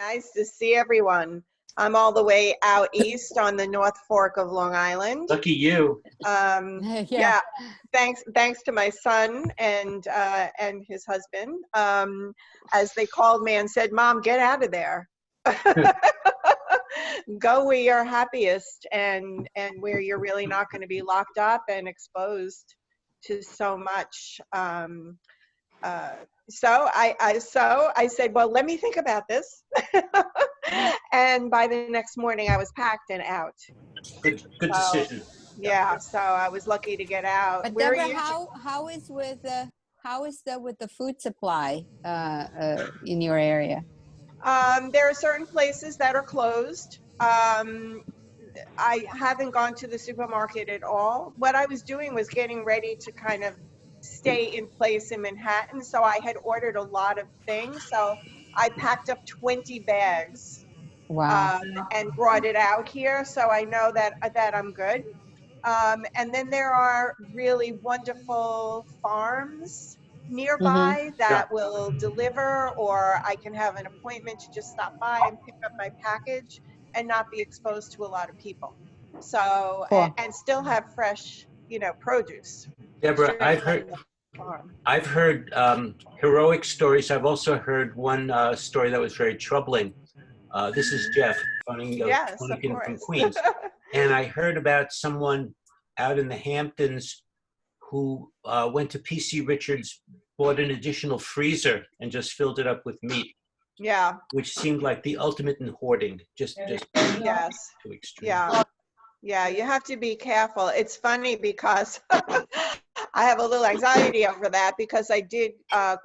Nice to see everyone. I'm all the way out east on the North Fork of Long Island. Lucky you. Yeah, thanks to my son and his husband, as they called me and said, "Mom, get out of there. Go where you're happiest and where you're really not going to be locked up and exposed to so much." So I said, well, let me think about this. And by the next morning I was packed and out. Good decision. Yeah, so I was lucky to get out. But Where Deborah, are you? how is with the food supply in your area? There are certain places that are closed. I haven't gone to the supermarket at all. What I was doing was getting ready to kind of stay in place in Manhattan. So I had ordered a lot of things. So I packed up 20 bags Wow. and brought it out here. So I know that I'm good. And then there are really wonderful farms nearby that will deliver, or I can have an appointment to just stop by and pick up my package and not be exposed to a lot of people. So, Cool. and still have fresh, produce. Deborah, straight from the farm. I've heard heroic stories. I've also heard one story that was very troubling. This is Jeff, phoning Yes, of in from course. Queens. And I heard about someone out in the Hamptons who went to PC Richards, bought an additional freezer and just filled it up with meat. Yeah. Which seemed like the ultimate in hoarding, just Yes. too extreme. Yeah, you have to be careful. It's funny because I have a little anxiety over that, because I did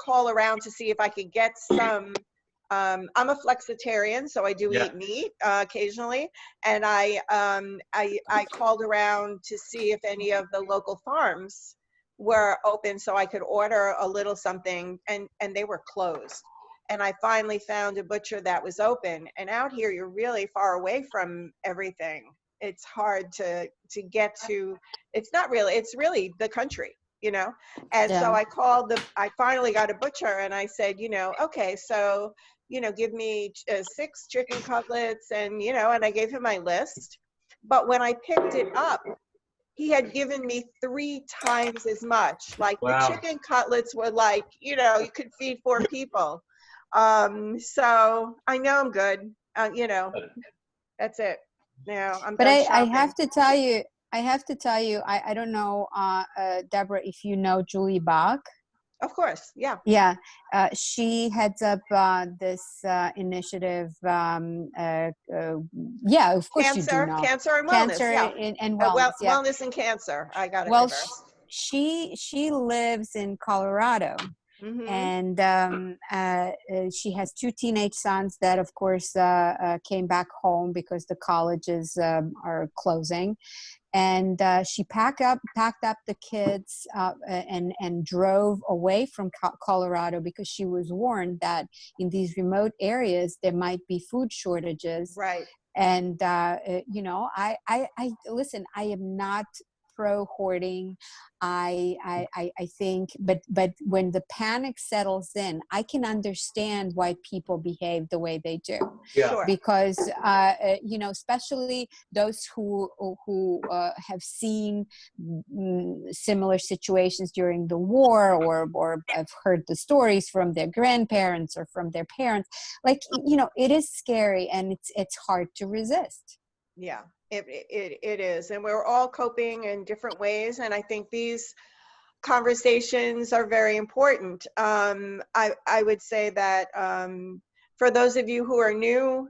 call around to see if I could get some. I'm a flexitarian, so I do eat meat occasionally, and I called around to see if any of the local farms were open so I could order a little something, and they were closed. And I finally found a butcher that was open. And out here, you're really far away from everything. It's hard to get to. It's not really. It's really the country, And so I finally got a butcher, and I said, okay, so give me 6 chicken cutlets, and and I gave him my list. But when I picked it up, he had given me 3 times as much. Like, the chicken cutlets were like, you could feed 4 people. So I know I'm good. That's it. Now I'm. But I have to tell you, I don't know, Deborah, if you know Julie Bach. Of course, yeah. Yeah, she heads up this initiative. Yeah, of course you do know. Cancer and wellness. Cancer and wellness. Wellness and cancer. I got it. Well, she lives in Colorado. And she has 2 teenage sons that, of course, came back home because the colleges are closing. And she packed up the kids and drove away from Colorado, because she was warned that in these remote areas there might be food shortages. Right. And I listen. I am not pro hoarding. I think, but when the panic settles in, I can understand why people behave the way they do. Yeah. Sure. Because especially those who have seen similar situations during the war, or have heard the stories from their grandparents or from their parents. Like, it is scary, and it's hard to resist. Yeah. It is, and we're all coping in different ways, and I think these conversations are very important. I would say that for those of you who are new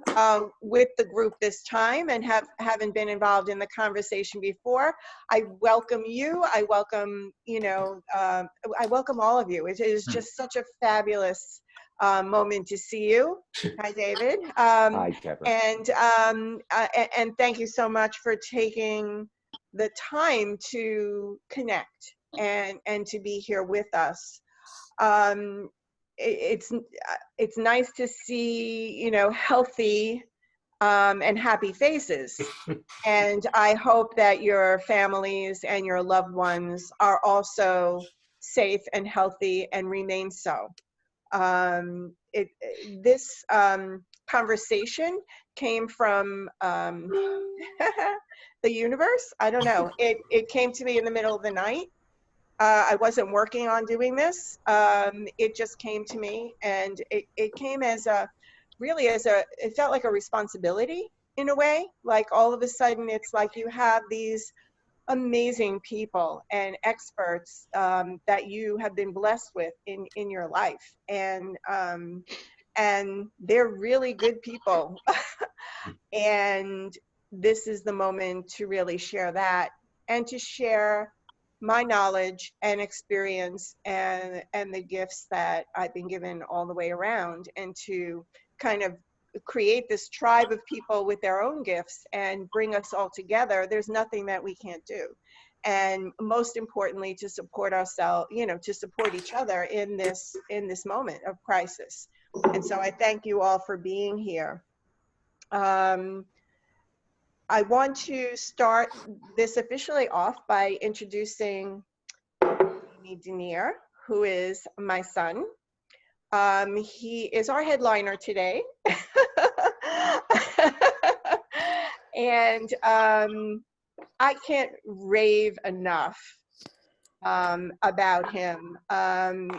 with the group this time and haven't been involved in the conversation before, I welcome you. I welcome I welcome all of you. It is just such a fabulous moment to see you. Hi, David. Hi, Deborah. And thank you so much for taking the time to connect and to be here with us. It's nice to see, healthy and happy faces. And I hope that your families and your loved ones are also safe and healthy and remain so. This conversation came from the universe. I don't know. It came to me in the middle of the night. I wasn't working on doing this. It just came to me, and it came as it felt like a responsibility in a way. Like all of a sudden, it's like you have these amazing people and experts that you have been blessed with in your life, and they're really good people. And this is the moment to really share that, and to share my knowledge and experience and the gifts that I've been given all the way around, and to kind of create this tribe of people with their own gifts and bring us all together. There's nothing that we can't do. And most importantly, to support ourselves, to support each other in this moment of crisis. And so I thank you all for being here. I want to start this officially off by introducing Jamie Denier, who is my son. He is our headliner today. And I can't rave enough about him.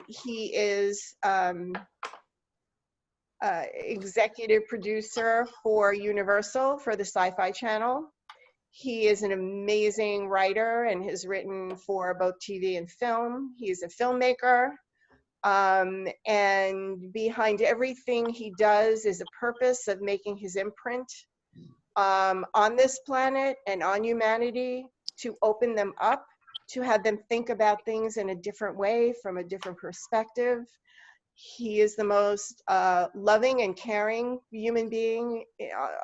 He is executive producer for Universal, for the Sci-Fi Channel. He is an amazing writer and has written for both TV and film. He's a filmmaker. And behind everything he does is a purpose of making his imprint on this planet and on humanity, to open them up, to have them think about things in a different way, from a different perspective. He is the most loving and caring human being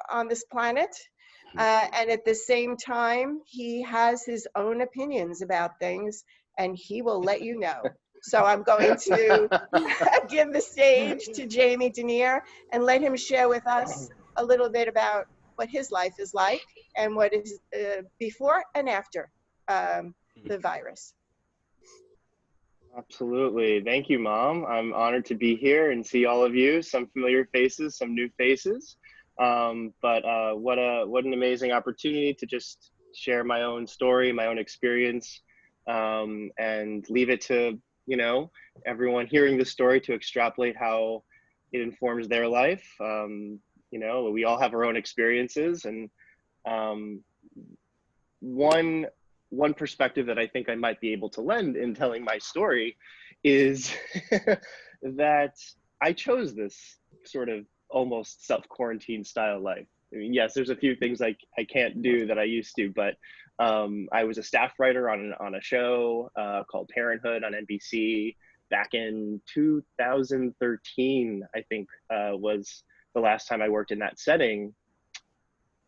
on this planet. And at the same time, he has his own opinions about things, and he will let you know. So I'm going to give the stage to Jamie Denier and let him share with us a little bit about what his life is like and what is before and after the virus. Absolutely. Thank you, Mom. I'm honored to be here and see all of you, some familiar faces, some new faces. But what an amazing opportunity to just share my own story, my own experience, and leave it to, everyone hearing the story to extrapolate how it informs their life. We all have our own experiences, and one perspective that I think I might be able to lend in telling my story is that I chose this sort of almost self-quarantine style life. I mean, yes, there's a few things I can't do that I used to, but I was a staff writer on a show called Parenthood on NBC back in 2013, I think was the last time I worked in that setting.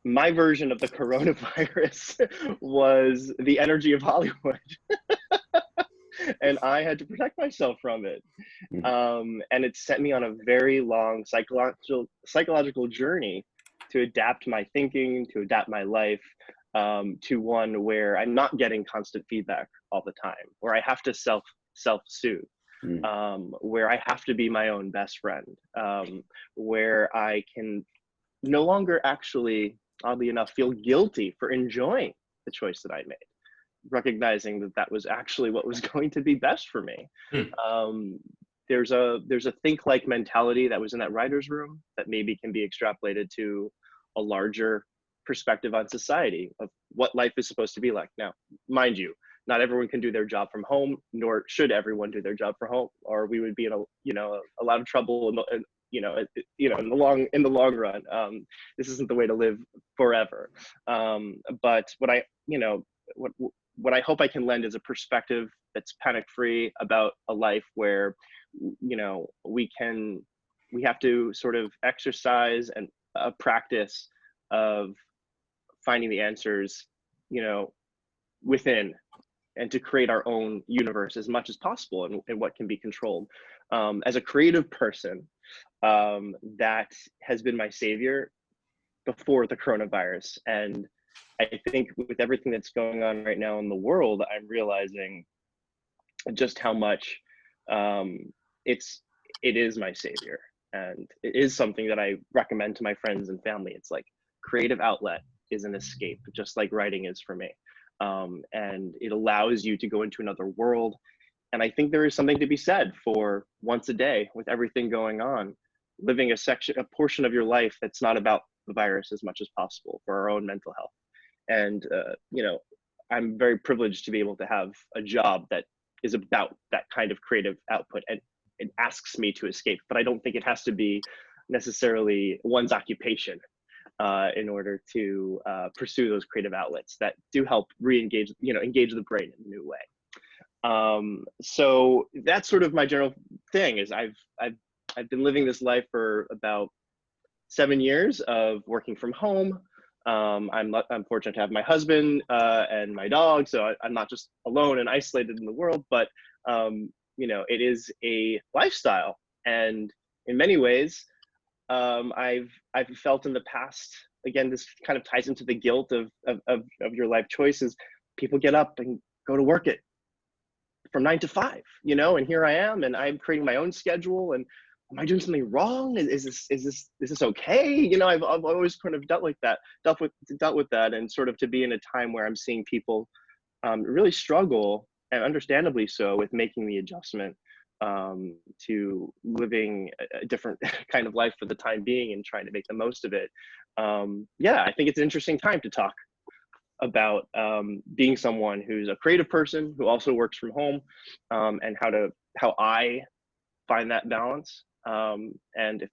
My version of the coronavirus was the energy of Hollywood. And I had to protect myself from it. And it sent me on a very long psychological journey to adapt my thinking, to adapt my life to one where I'm not getting constant feedback all the time, where I have to self-soothe, where I have to be my own best friend, where I can no longer actually, oddly enough, feel guilty for enjoying the choice that I made, recognizing that that was actually what was going to be best for me. There's a think-like mentality that was in that writer's room that maybe can be extrapolated to a larger perspective on society of what life is supposed to be like. Now, mind you, not everyone can do their job from home, nor should everyone do their job from home, or we would be in a lot of trouble in the long run. This isn't the way to live forever. But what I hope I can lend is a perspective that's panic-free about a life where, we have to sort of exercise and a practice of finding the answers, within, and to create our own universe as much as possible and what can be controlled. As a creative person, that has been my savior before the coronavirus. And I think with everything that's going on right now in the world, I'm realizing just how much it is my savior. And it is something that I recommend to my friends and family. It's like creative outlet is an escape, just like writing is for me. And it allows you to go into another world. And I think there is something to be said for once a day with everything going on, living a portion of your life that's not about the virus as much as possible for our own mental health. And, you know, I'm very privileged to be able to have a job that is about that kind of creative output, and it asks me to escape, but I don't think it has to be necessarily one's occupation in order to pursue those creative outlets that do help re-engage, you know, engage the brain in a new way. So that's sort of my general thing. Is I've been living this life for about 7 years of working from home. I'm fortunate to have my husband and my dog, so I'm not just alone and isolated in the world, but you know, it is a lifestyle. And in many ways, I've felt in the past, again, this kind of ties into the guilt of your life choices. People get up and go to work from 9 to 5, you know, and here I am, and I'm creating my own schedule. And am I doing something wrong? Is this okay? You know, I've always kind of dealt with that, and sort of to be in a time where I'm seeing people really struggle, and understandably so, with making the adjustment to living a different kind of life for the time being and trying to make the most of it. Yeah, I think it's an interesting time to talk about being someone who's a creative person who also works from home, and how I find that balance. And if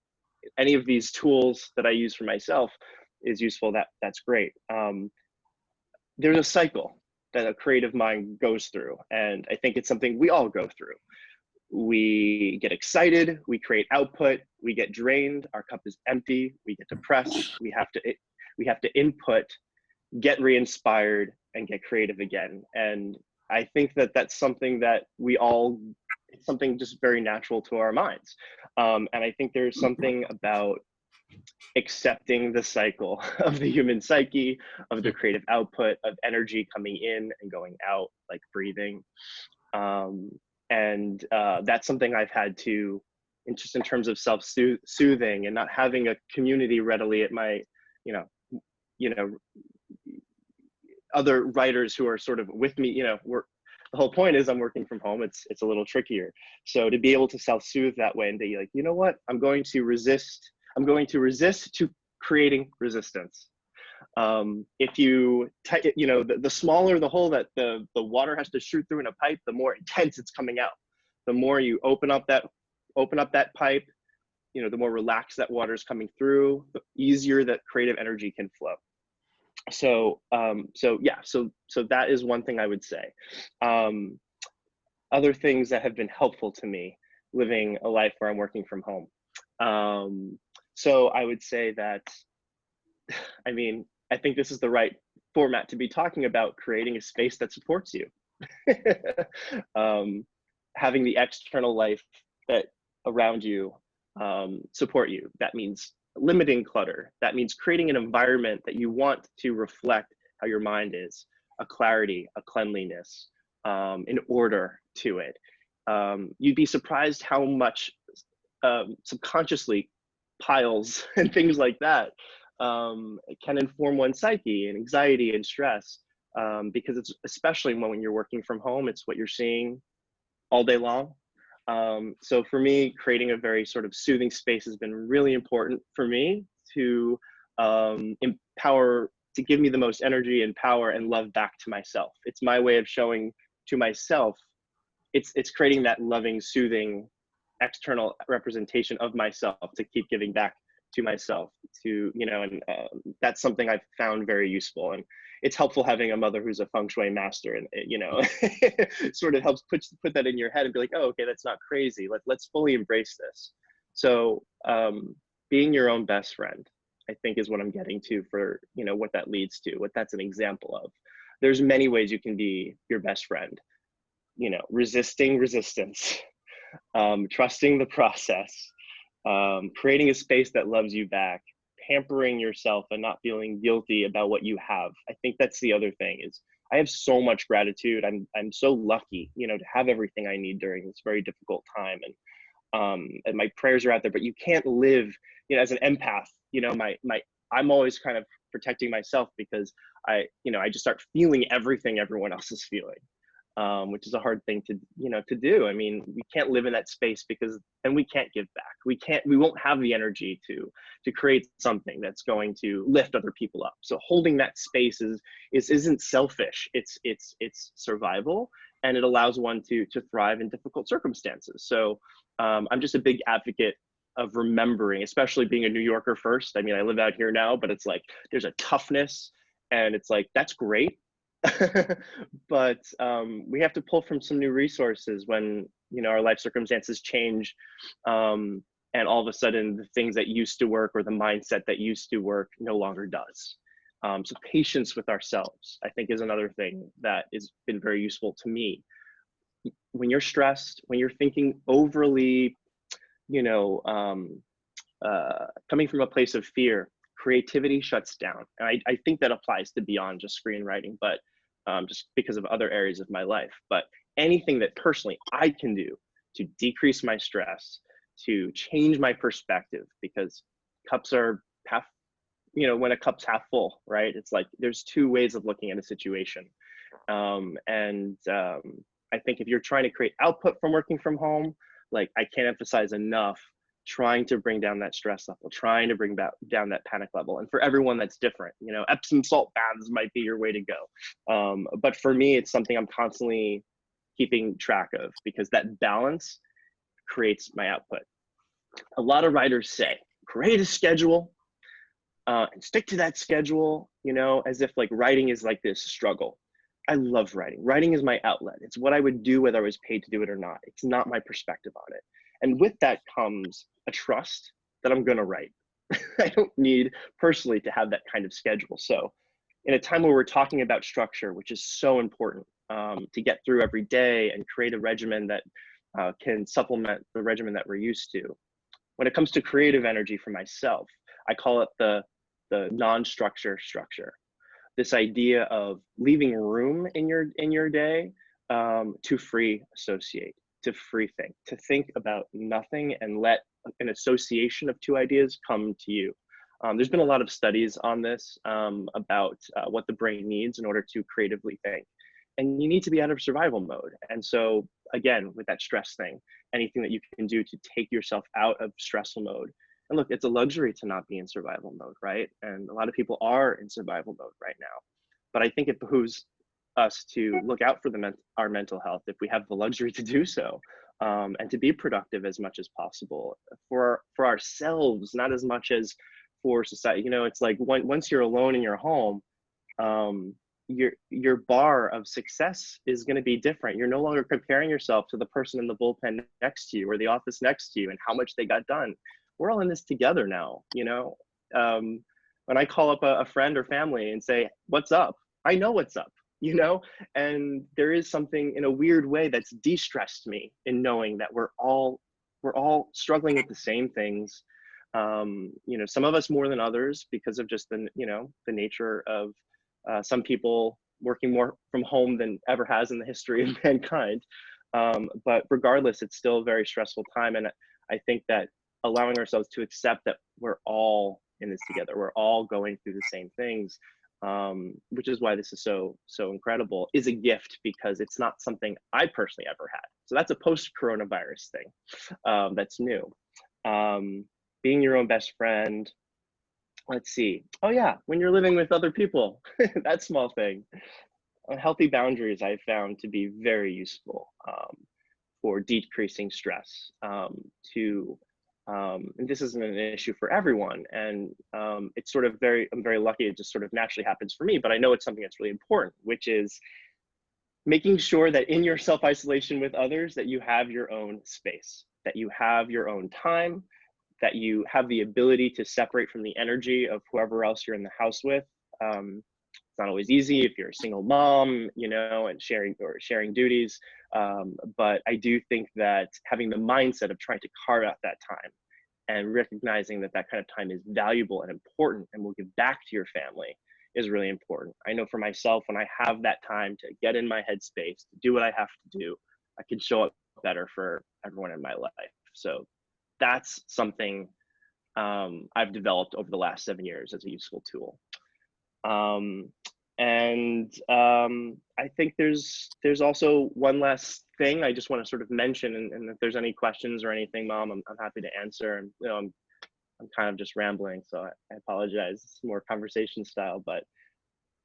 any of these tools that I use for myself is useful, that's great. There's a cycle that a creative mind goes through, and I think it's something we all go through. We get excited, we create output, we get drained, our cup is empty, we get depressed, we have to input, get re-inspired, and get creative again. And I think that that's something that it's something just very natural to our minds. And I think there's something about accepting the cycle of the human psyche, of the creative output, of energy coming in and going out, like breathing. And that's something I've had to, just in terms of self-soothing and not having a community readily at my, you know, other writers who are sort of with me, you know, the whole point is I'm working from home. It's a little trickier. So to be able to self-soothe that way and be like, you know what, I'm going to resist to creating resistance. If you know, the smaller the hole that the water has to shoot through in a pipe, the more intense it's coming out. The more you open up that pipe, you know, the more relaxed that water is coming through, the easier that creative energy can flow. So yeah, so that is one thing I would say. Other things that have been helpful to me living a life where I'm working from home. So I would say that, I mean, I think this is the right format to be talking about creating a space that supports you. Having the external life that around you support you. That means limiting clutter. That means creating an environment that you want to reflect how your mind is, a clarity, a cleanliness, an order to it. You'd be surprised how much subconsciously piles and things like that can inform one's psyche and anxiety and stress, because it's, especially when you're working from home, it's what you're seeing all day long. So for me, creating a very sort of soothing space has been really important for me to empower, to give me the most energy and power and love back to myself. It's my way of showing to myself, it's creating that loving, soothing, external representation of myself to keep giving back to myself, to, you know, and that's something I've found very useful. And it's helpful having a mother who's a feng shui master, and you know, sort of helps put that in your head and be like, oh, okay, that's not crazy. Let's fully embrace this. So being your own best friend, I think, is what I'm getting to for, you know, what that leads to, what that's an example of. There's many ways you can be your best friend, you know, resisting resistance, trusting the process, creating a space that loves you back, pampering yourself and not feeling guilty about what you have. I think that's the other thing, is I have so much gratitude. I'm so lucky, you know, to have everything I need during this very difficult time. and my prayers are out there, but you can't live, you know, as an empath, you know, I'm always kind of protecting myself because I just start feeling everything everyone else is feeling, which is a hard thing to, you know, to do. I mean, we can't live in that space because then we can't give back. We won't have the energy to create something that's going to lift other people up. So holding that space isn't selfish. It's survival, and it allows one to thrive in difficult circumstances. So I'm just a big advocate of remembering, especially being a New Yorker first. I mean, I live out here now, but it's like there's a toughness, and it's like that's great. But we have to pull from some new resources when, you know, our life circumstances change, and all of a sudden the things that used to work or the mindset that used to work no longer does. So patience with ourselves, I think, is another thing that has been very useful to me. When you're stressed, when you're thinking overly, you know, coming from a place of fear, creativity shuts down. And I think that applies to beyond just screenwriting, but just because of other areas of my life. But anything that personally I can do to decrease my stress, to change my perspective, because cups are half, you know, when a cup's half full, right? It's like there's two ways of looking at a situation. I think if you're trying to create output from working from home, like I can't emphasize enough, trying to bring down that stress level, trying to bring down that panic level. And for everyone that's different, you know, Epsom salt baths might be your way to go. But for me, it's something I'm constantly keeping track of because that balance creates my output. A lot of writers say, create a schedule and stick to that schedule, you know, as if like writing is like this struggle. I love writing. Writing is my outlet. It's what I would do whether I was paid to do it or not. It's not my perspective on it. And with that comes a trust that I'm going to write. I don't need personally to have that kind of schedule. So in a time where we're talking about structure, which is so important to get through every day and create a regimen that can supplement the regimen that we're used to. When it comes to creative energy for myself, I call it the non-structure structure. This idea of leaving room in your day to free associate, to free think, to think about nothing and let an association of two ideas come to you. There's been a lot of studies on this about what the brain needs in order to creatively think. And you need to be out of survival mode. And so again, with that stress thing, anything that you can do to take yourself out of stressful mode. And look, it's a luxury to not be in survival mode, right? And a lot of people are in survival mode right now. But I think it behooves us to look out for our mental health if we have the luxury to do so, and to be productive as much as possible for ourselves, not as much as for society. You know, it's like once you're alone in your home, your bar of success is going to be different. You're no longer comparing yourself to the person in the bullpen next to you or the office next to you and how much they got done. We're all in this together now, you know. When I call up a friend or family and say, what's up? I know what's up, you know, and there is something in a weird way that's de-stressed me in knowing that we're all struggling with the same things. You know, some of us more than others because of just the nature of some people working more from home than ever has in the history of mankind. But regardless, it's still a very stressful time. And I think that allowing ourselves to accept that we're all in this together, we're all going through the same things, which is why this is so incredible, is a gift because it's not something I personally ever had. So that's a post-coronavirus thing that's new. Being your own best friend. Let's see. Oh yeah, when you're living with other people, that small thing. Healthy boundaries I've found to be very useful for decreasing stress. And this isn't an issue for everyone, and it's sort of I'm very lucky it just sort of naturally happens for me, but I know it's something that's really important, which is making sure that in your self-isolation with others that you have your own space, that you have your own time, that you have the ability to separate from the energy of whoever else you're in the house with. It's not always easy if you're a single mom, you know, and sharing duties. But I do think that having the mindset of trying to carve out that time and recognizing that that kind of time is valuable and important and will give back to your family is really important. I know for myself, when I have that time to get in my headspace, to do what I have to do, I can show up better for everyone in my life. So that's something I've developed over the last 7 years as a useful tool. I think there's also one last thing I just want to sort of mention, and if there's any questions or anything, Mom, I'm happy to answer. And you know, I'm kind of just rambling, so I apologize. It's more conversation style, but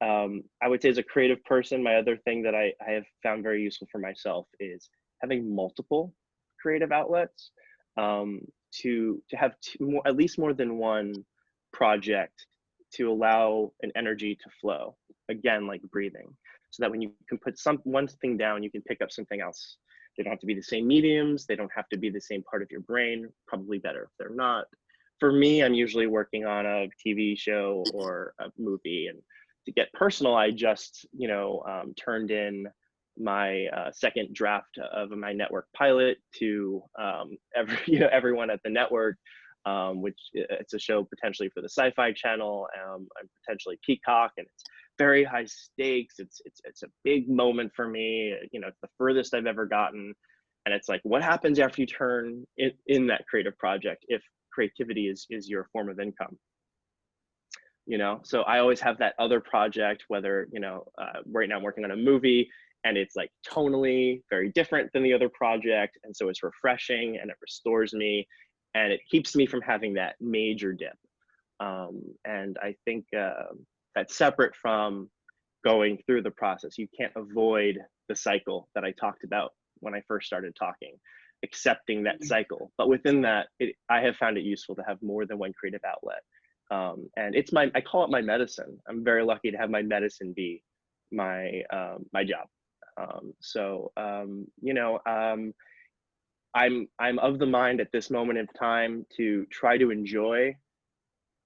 I would say as a creative person, my other thing that I have found very useful for myself is having multiple creative outlets, to have at least more than one project to allow an energy to flow. Again, like breathing, so that when you can put one thing down, you can pick up something else. They don't have to be the same mediums. They don't have to be the same part of your brain. Probably better if they're not. For me, I'm usually working on a TV show or a movie, and to get personal, I just, you know, turned in my second draft of my network pilot to everyone at the network, which it's a show potentially for the Sci-Fi Channel, and potentially Peacock, and it's very high stakes. It's a big moment for me. You know, it's the furthest I've ever gotten, and it's like, what happens after you turn in that creative project if creativity is your form of income? You know, so I always have that other project, whether, you know, right now I'm working on a movie and it's like tonally very different than the other project. And so it's refreshing and it restores me and it keeps me from having that major dip. And I think that's separate from going through the process. You can't avoid the cycle that I talked about when I first started talking, accepting that cycle. But within that, I have found it useful to have more than one creative outlet. And it's I call it my medicine. I'm very lucky to have my medicine be my job. You know, I'm of the mind at this moment in time to try to enjoy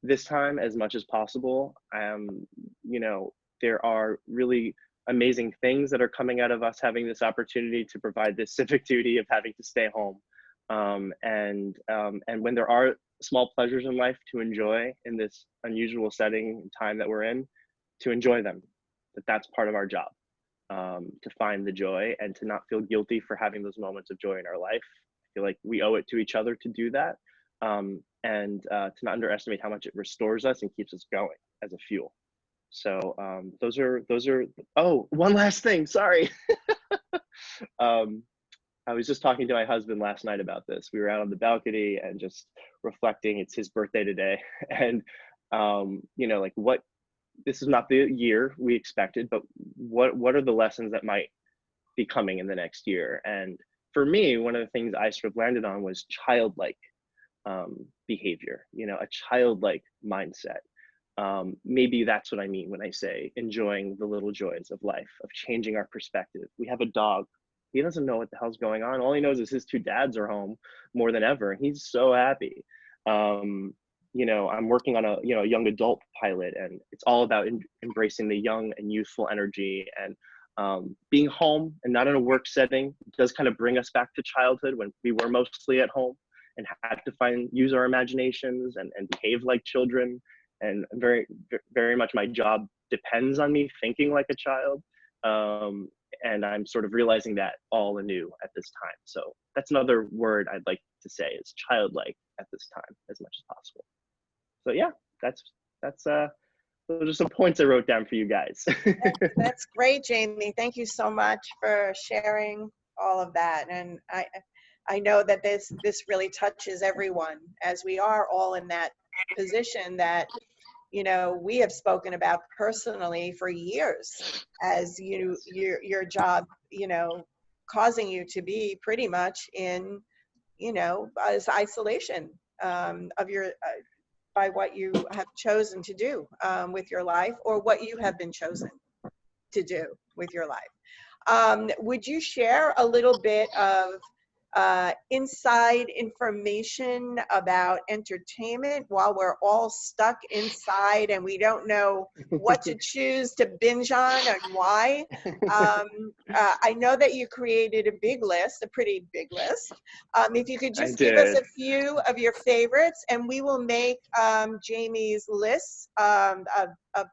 this time as much as possible. You know, there are really amazing things that are coming out of us having this opportunity to provide this civic duty of having to stay home. And when there are small pleasures in life to enjoy in this unusual setting and time that we're in, to enjoy them, that's part of our job, to find the joy and to not feel guilty for having those moments of joy in our life. I feel like we owe it to each other to do that, and to not underestimate how much it restores us and keeps us going as a fuel. So those are, oh, one last thing, sorry. I was just talking to my husband last night about this. We were out on the balcony and just reflecting. It's his birthday today. And, you know, like this is not the year we expected, but what are the lessons that might be coming in the next year? And for me, one of the things I sort of landed on was childlike behavior, you know, a childlike mindset. Maybe that's what I mean when I say enjoying the little joys of life, of changing our perspective. We have a dog. He doesn't know what the hell's going on. All he knows is his two dads are home more than ever. He's so happy. You know, I'm working on a young adult pilot, and it's all about embracing the young and youthful energy, and being home and not in a work setting does kind of bring us back to childhood when we were mostly at home and had to use our imaginations and behave like children. And very, very much my job depends on me thinking like a child. And I'm sort of realizing that all anew at this time. So that's another word I'd like to say is childlike at this time as much as possible. So yeah, those are some points I wrote down for you guys. That's great, Jamie. Thank you so much for sharing all of that. And I know that this really touches everyone, as we are all in that position that, you know, we have spoken about personally for years, as your job, you know, causing you to be pretty much in, you know, as isolation of your by what you have chosen to do with your life, or what you have been chosen to do with your life. Would you share a little bit of inside information about entertainment while we're all stuck inside and we don't know what to choose to binge on and why? I know that you created a big list, a pretty big list. If you could just give us a few of your favorites, and we will make Jamie's lists of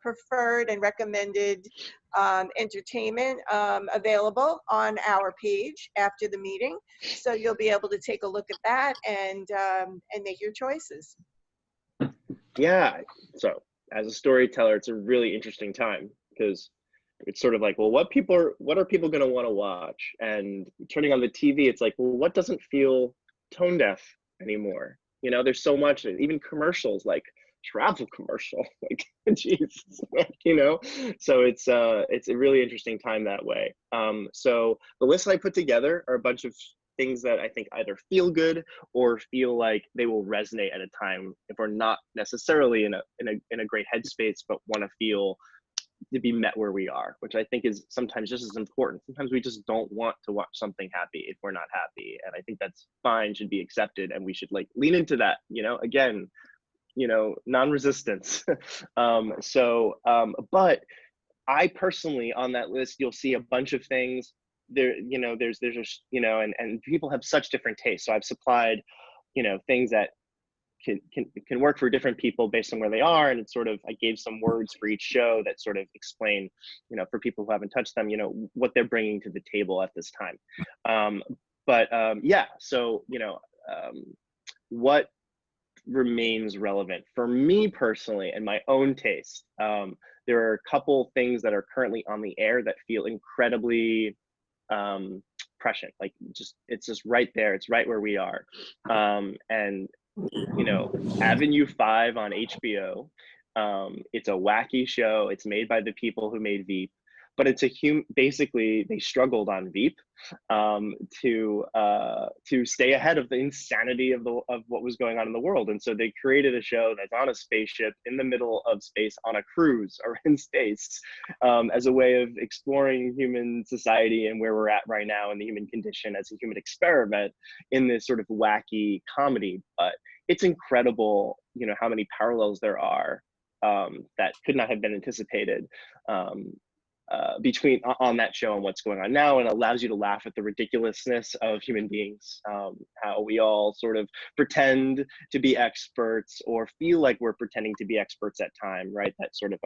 preferred and recommended entertainment available on our page after the meeting. So you'll be able to take a look at that and make your choices. Yeah. So as a storyteller, it's a really interesting time because it's sort of like, well, what are people going to want to watch? And turning on the TV, it's like, well, what doesn't feel tone deaf anymore? You know, there's so much, even commercials, like travel commercial, like, Jesus, you know? So it's a really interesting time that way. So the list I put together are a bunch of things that I think either feel good or feel like they will resonate at a time if we're not necessarily in a great headspace, but want to feel to be met where we are, which I think is sometimes just as important. Sometimes we just don't want to watch something happy if we're not happy. And I think that's fine, should be accepted. And we should like lean into that, you know, again, you know, non-resistance. But I personally, on that list, you'll see a bunch of things there, you know, there's just, you know, and people have such different tastes. So I've supplied, you know, things that can work for different people based on where they are. And it's sort of, I gave some words for each show that sort of explain, you know, for people who haven't touched them, you know, what they're bringing to the table at this time. Yeah, so, you know, what remains relevant for me personally and my own taste. There are a couple things that are currently on the air that feel incredibly prescient, like it's just right there, it's right where we are. And you know, Avenue 5 on HBO. It's a wacky show. It's made by the people who made Veep, but it's basically they struggled on Veep to stay ahead of the insanity of what was going on in the world, and so they created a show that's on a spaceship in the middle of space on a cruise or in space as a way of exploring human society and where we're at right now and the human condition as a human experiment in this sort of wacky comedy. But it's incredible, you know, how many parallels there are that could not have been anticipated on that show and what's going on now, and allows you to laugh at the ridiculousness of human beings, how we all sort of pretend to be experts or feel like we're pretending to be experts at time, right? That sort of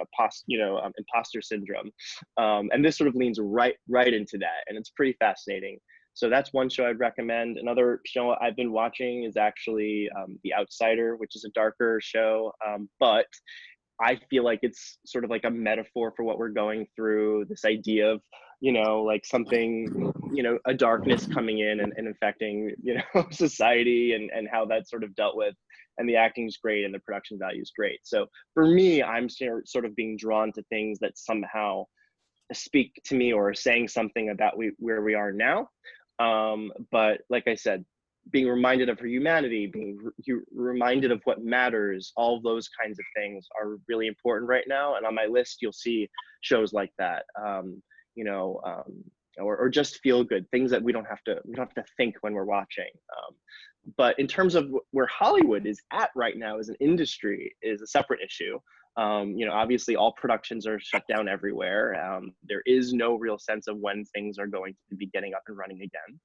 imposter syndrome, and this sort of leans right into that, and it's pretty fascinating. So that's one show I'd recommend. Another show I've been watching is actually The Outsider, which is a darker show, but I feel like it's sort of like a metaphor for what we're going through, this idea of, you know, like something, you know, a darkness coming in and infecting, you know, society, and how that's sort of dealt with. And the acting's great and the production value is great. So for me, I'm sort of being drawn to things that somehow speak to me or are saying something about where we are now. But like I said, being reminded of her humanity, being reminded of what matters, all of those kinds of things are really important right now. And on my list, you'll see shows like that, you know, or just feel good, things that we don't have to think when we're watching. But in terms of where Hollywood is at right now as an industry is a separate issue. You know, obviously all productions are shut down everywhere. There is no real sense of when things are going to be getting up and running again.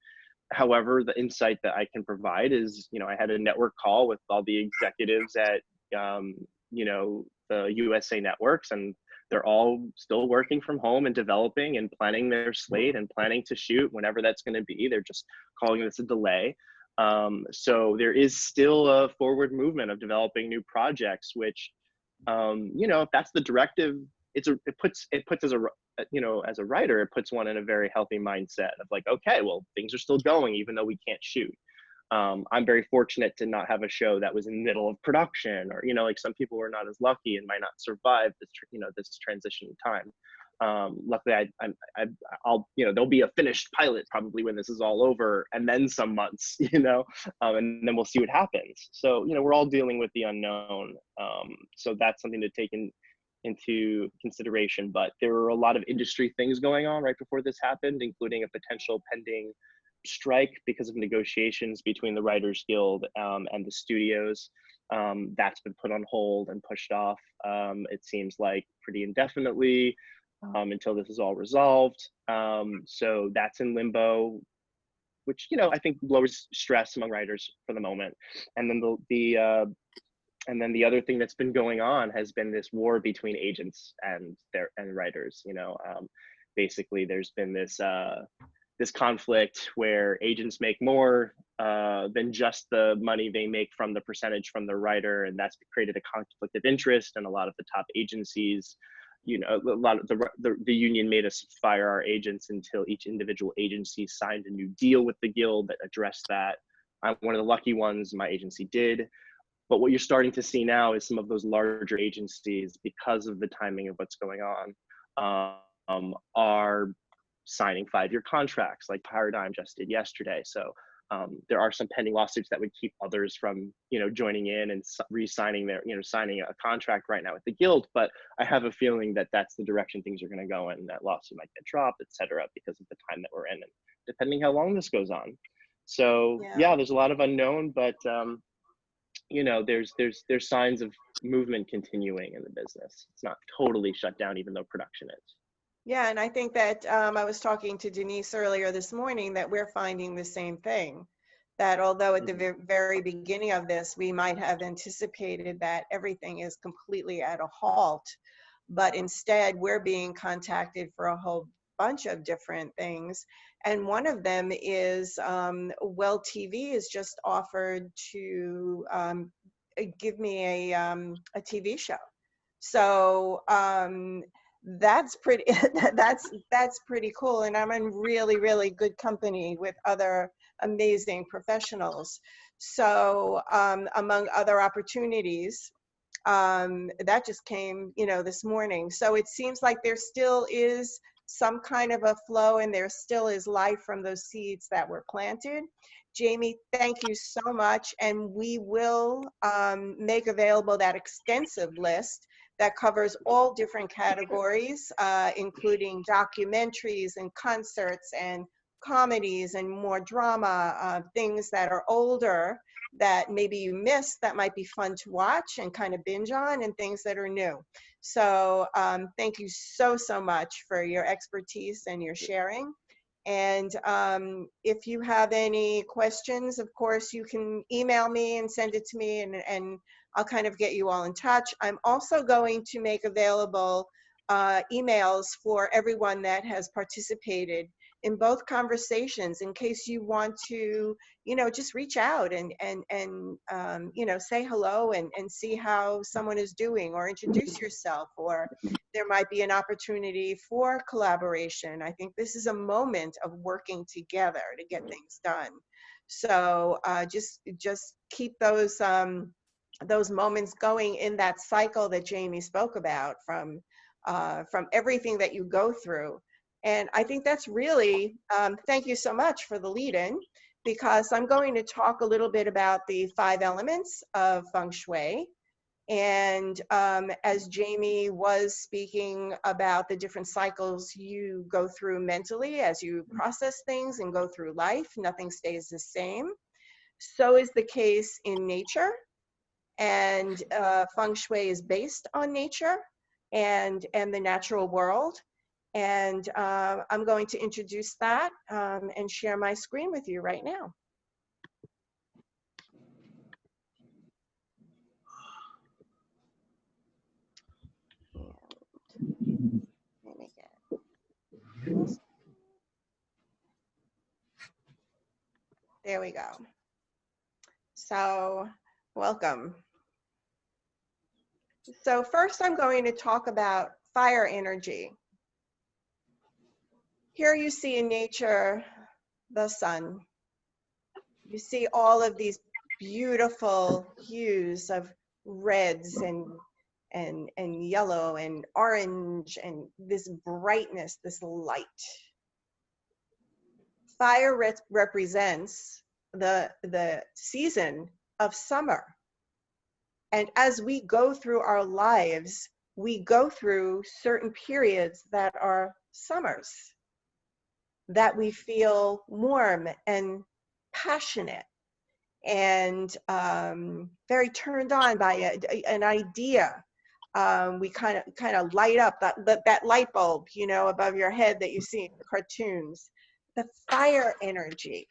However, the insight that I can provide is, you know, I had a network call with all the executives at, you know, the USA networks, and they're all still working from home and developing and planning their slate and planning to shoot whenever that's going to be. They're just calling this a delay. So there is still a forward movement of developing new projects, which, you know, if that's the directive, it puts as a, you know, as a writer, it puts one in a very healthy mindset of like, okay, well, things are still going even though we can't shoot. I'm very fortunate to not have a show that was in the middle of production, or, you know, like some people were not as lucky and might not survive this, you know, this transition time. Luckily, I'll, you know, there'll be a finished pilot probably when this is all over, and then some months, you know, and then we'll see what happens. So, you know, we're all dealing with the unknown. So that's something to take into consideration. But there were a lot of industry things going on right before this happened, including a potential pending strike because of negotiations between the Writers Guild and the studios. That's been put on hold and pushed off, it seems like, pretty indefinitely, until this is all resolved. So that's in limbo, which, you know, I think lowers stress among writers for the moment. And then And then the other thing that's been going on has been this war between agents and writers. Basically, there's been this conflict where agents make more than just the money they make from the percentage from the writer, and that's created a conflict of interest. And a lot of the top agencies, a lot of the union made us fire our agents until each individual agency signed a new deal with the guild that addressed that. I'm one of the lucky ones, my agency did. But what you're starting to see now is some of those larger agencies, because of the timing of what's going on, are signing 5-year contracts like Paradigm just did yesterday. So there are some pending lawsuits that would keep others from, joining in and re-signing signing a contract right now with the guild. But I have a feeling that that's the direction things are going to go in. That lawsuit might get dropped, et cetera, because of the time that we're in, and depending how long this goes on. So yeah, there's a lot of unknown, but there's signs of movement continuing in the business. It's not totally shut down, even though production is. Yeah, and I think that I was talking to Denise earlier this morning that we're finding the same thing, that although at the very beginning of this, we might have anticipated that everything is completely at a halt, but instead we're being contacted for a whole bunch of different things. And one of them is, Well TV is just offered to give me a TV show. So that's pretty that's pretty cool, and I'm in really, really good company with other amazing professionals. So among other opportunities, that just came this morning. So it seems like there still is some kind of a flow, and there still is life from those seeds that were planted. Jamie, thank you so much, and we will make available that extensive list that covers all different categories, including documentaries and concerts and comedies and more drama, things that are older that maybe you missed that might be fun to watch and kind of binge on, and things that are new. So thank you so much for your expertise and your sharing. And if you have any questions, of course, you can email me and send it to me, and I'll kind of get you all in touch. I'm also going to make available emails for everyone that has participated in both conversations, in case you want to, just reach out and say hello and see how someone is doing, or introduce yourself, or there might be an opportunity for collaboration. I think this is a moment of working together to get things done. So just keep those moments going in that cycle that Jamie spoke about, from everything that you go through. And I think that's really, thank you so much for the lead-in, because I'm going to talk a little bit about the 5 elements of feng shui. And as Jamie was speaking about the different cycles you go through mentally as you process things and go through life, nothing stays the same. So is the case in nature. And feng shui is based on nature and the natural world. And I'm going to introduce that and share my screen with you right now. Let me get, there we go. So welcome. So first I'm going to talk about fire energy. Here you see in nature the sun. You see all of these beautiful hues of reds and yellow and orange, and this brightness, this light. Fire represents the season of summer. And as we go through our lives, we go through certain periods that are summers, that we feel warm and passionate and very turned on by an idea. We kind of light up that light bulb, above your head that you see in the cartoons, the fire energy.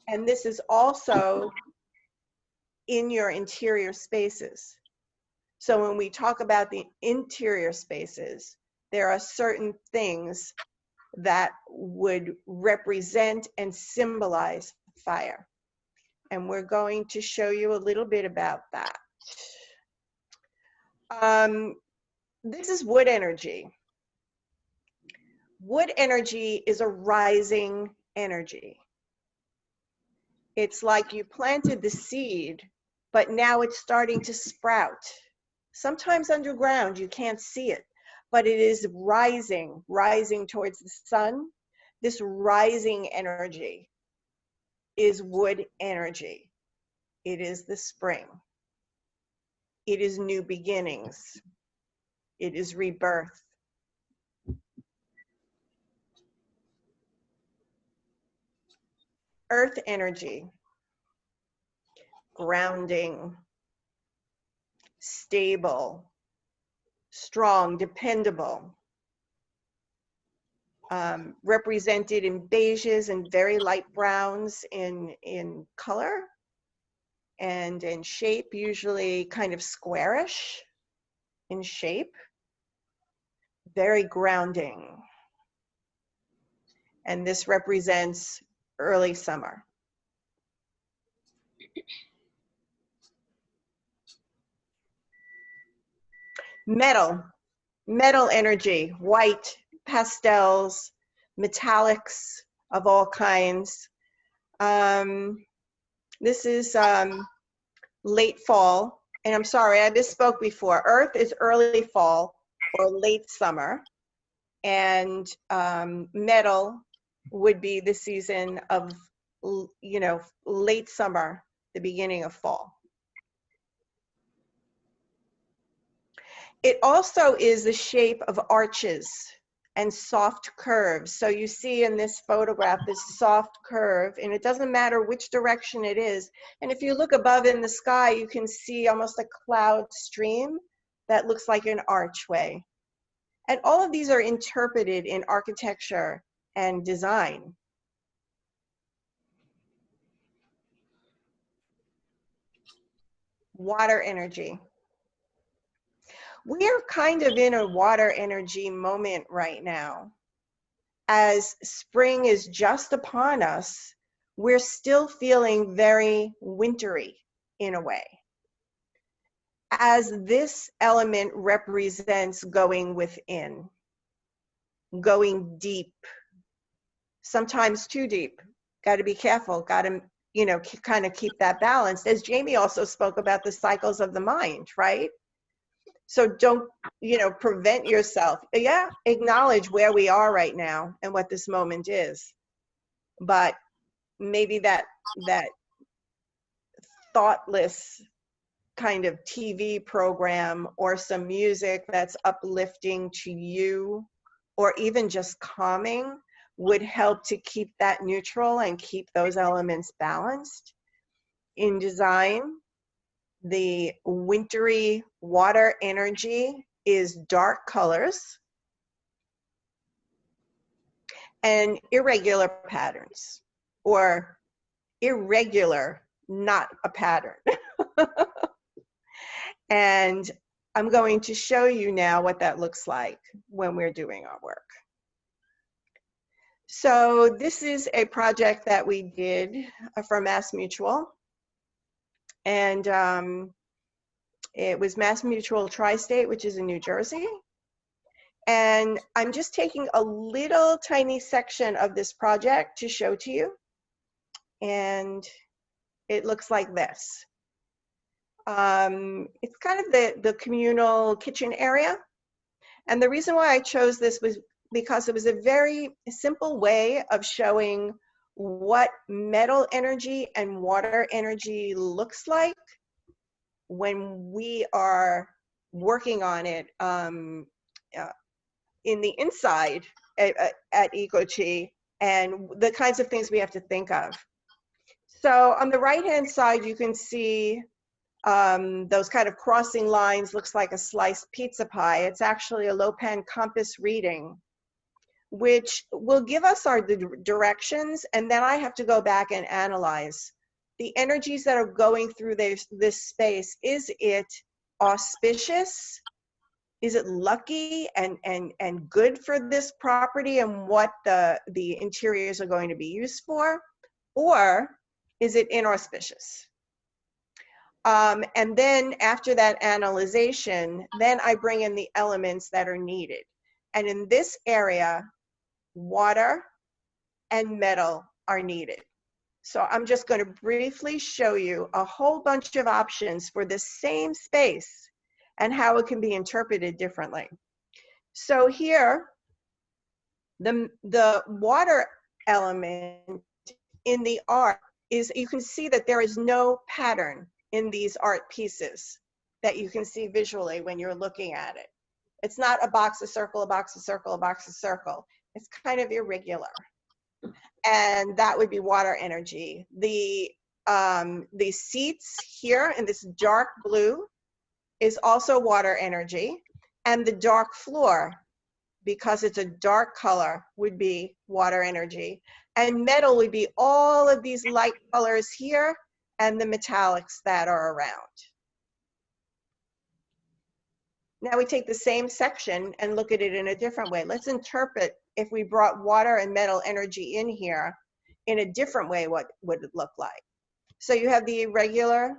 And this is also in your interior spaces. So when we talk about the interior spaces, there are certain things that would represent and symbolize fire. And we're going to show you a little bit about that. This is wood energy. Wood energy is a rising energy. It's like you planted the seed, but now it's starting to sprout. Sometimes underground, you can't see it, but it is rising towards the sun. This rising energy is wood energy. It is the spring. It is new beginnings. It is rebirth. Earth energy, grounding, stable, strong, dependable, represented in beiges and very light browns in color and in shape, usually kind of squarish in shape, very grounding. And this represents early summer. Metal energy, white, pastels, metallics of all kinds. This is late fall, and I'm sorry, I misspoke before. Earth is early fall or late summer, and metal would be the season of, you know, late summer, the beginning of fall. It also is the shape of arches and soft curves. So you see in this photograph, this soft curve, and it doesn't matter which direction it is. And if you look above in the sky, you can see almost a cloud stream that looks like an archway. And all of these are interpreted in architecture and design. Water energy. We are kind of in a water energy moment right now. As spring is just upon us, we're still feeling very wintry in a way. As this element represents going within, going deep, sometimes too deep. Got to be careful, got to, you know, kind of keep that balance. As Jamie also spoke about the cycles of the mind, right? So don't, you know, prevent yourself. Yeah, acknowledge where we are right now and what this moment is. But maybe that thoughtless kind of TV program or some music that's uplifting to you, or even just calming, would help to keep that neutral and keep those elements balanced. In design, the wintry water energy is dark colors and irregular patterns, or irregular, not a pattern. And I'm going to show you now what that looks like when we're doing our work. So this is a project that we did for Mass Mutual. And it was Mass Mutual Tri-State, which is in New Jersey. And I'm just taking a little tiny section of this project to show to you. And it looks like this. It's kind of the communal kitchen area. And the reason why I chose this was because it was a very simple way of showing what metal energy and water energy looks like when we are working on it in the inside at EcoChi, and the kinds of things we have to think of. So on the right-hand side, you can see those kind of crossing lines, looks like a sliced pizza pie. It's actually a Lopan compass reading, which will give us our directions, and then I have to go back and analyze the energies that are going through this space, is it auspicious? Is it lucky and good for this property and what the interiors are going to be used for? Or is it inauspicious? And then after that analyzation, then I bring in the elements that are needed. And in this area, water and metal are needed. So I'm just going to briefly show you a whole bunch of options for the same space and how it can be interpreted differently. So here, the water element in the art is, you can see that there is no pattern in these art pieces that you can see visually when you're looking at it. It's not a box, a circle, a box, a circle, a box, a circle. It's kind of irregular. And that would be water energy. The seats here in this dark blue is also water energy. And the dark floor, because it's a dark color, would be water energy. And metal would be all of these light colors here and the metallics that are around. Now we take the same section and look at it in a different way. Let's interpret if we brought water and metal energy in here in a different way, what would it look like? So you have the irregular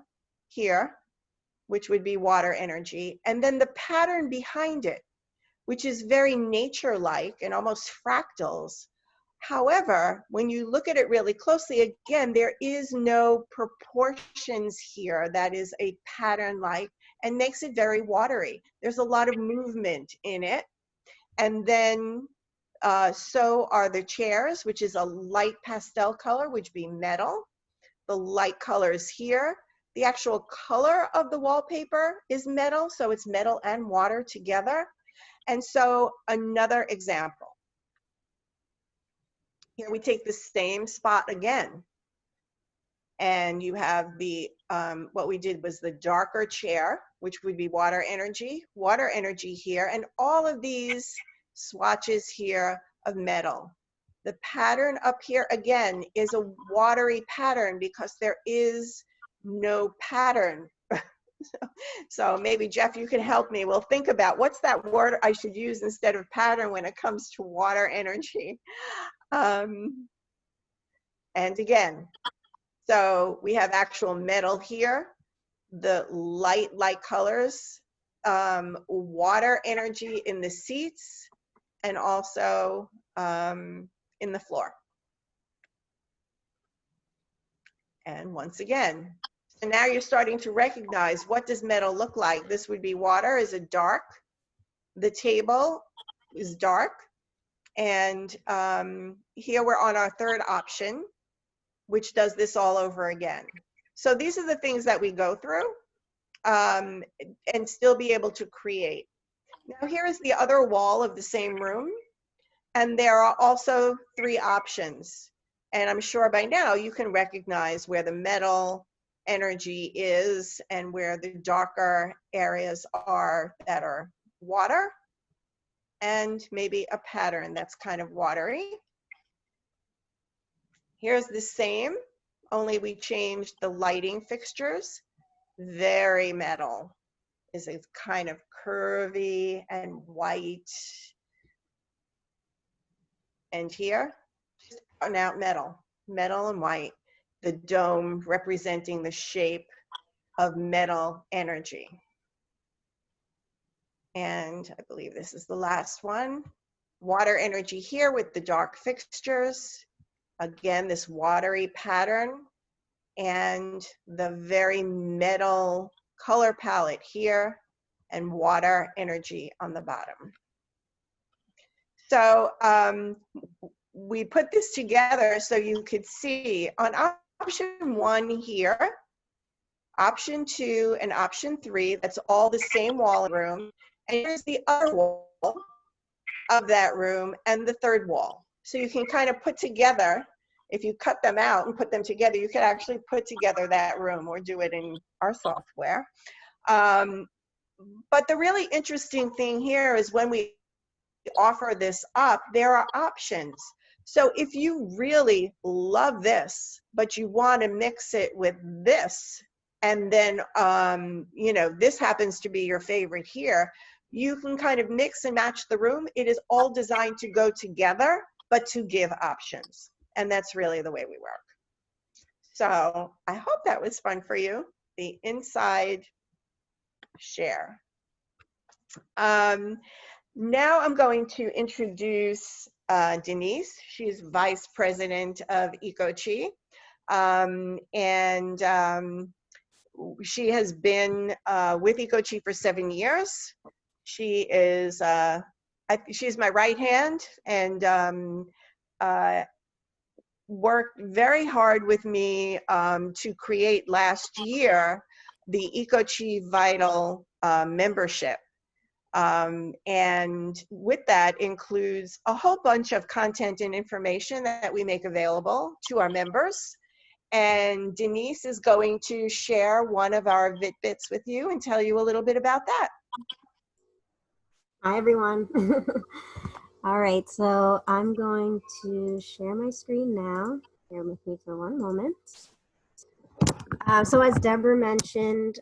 here, which would be water energy, and then the pattern behind it, which is very nature-like and almost fractals. However, when you look at it really closely, again, there is no proportions here that is a pattern-like and makes it very watery. There's a lot of movement in it. And then so are the chairs, which is a light pastel color, which would be metal. The light colors here. The actual color of the wallpaper is metal, so it's metal and water together. And so another example. Here we take the same spot again. And you have the, what we did was the darker chair, which would be water energy here, and all of these swatches here of metal. The pattern up here, again, is a watery pattern because there is no pattern. So maybe, Jeff, you can help me. We'll think about what's that word I should use instead of pattern when it comes to water energy. And again, so we have actual metal here, the light colors, water energy in the seats, and also in the floor. And once again, so now you're starting to recognize, what does metal look like? This would be water. Is it dark? The table is dark. And here we're on our third option, which does this all over again. So these are the things that we go through and still be able to create. Now here is the other wall of the same room. And there are also 3 options. And I'm sure by now you can recognize where the metal energy is and where the darker areas are that are water, and maybe a pattern that's kind of watery. Here's the same, only we changed the lighting fixtures. Very metal. Is a kind of curvy and white. And here, just out metal and white. The dome representing the shape of metal energy. And I believe this is the last one. Water energy here with the dark fixtures. Again, this watery pattern and the very metal color palette here, and water energy on the bottom. So we put this together so you could see on option 1 here, option 2 and option 3, that's all the same wall in the room. And here's the other wall of that room and the third wall. So you can kind of put together, if you cut them out and put them together, you could actually put together that room or do it in our software. But the really interesting thing here is when we offer this up, there are options. So if you really love this, but you want to mix it with this, and then, you know, this happens to be your favorite here, you can kind of mix and match the room. It is all designed to go together, but to give options. And that's really the way we work. So I hope that was fun for you, the inside share. Now I'm going to introduce Denise. She's Vice President of EcoChi. She has been with EcoChi for 7 years. She is, she's my right hand, and worked very hard with me to create last year the EcoChi Vital membership. And with that includes a whole bunch of content and information that we make available to our members. And Denise is going to share one of our VitBits with you and tell you a little bit about that. Hi, everyone. All right, so I'm going to share my screen now. Bear with me for one moment. So as Deborah mentioned,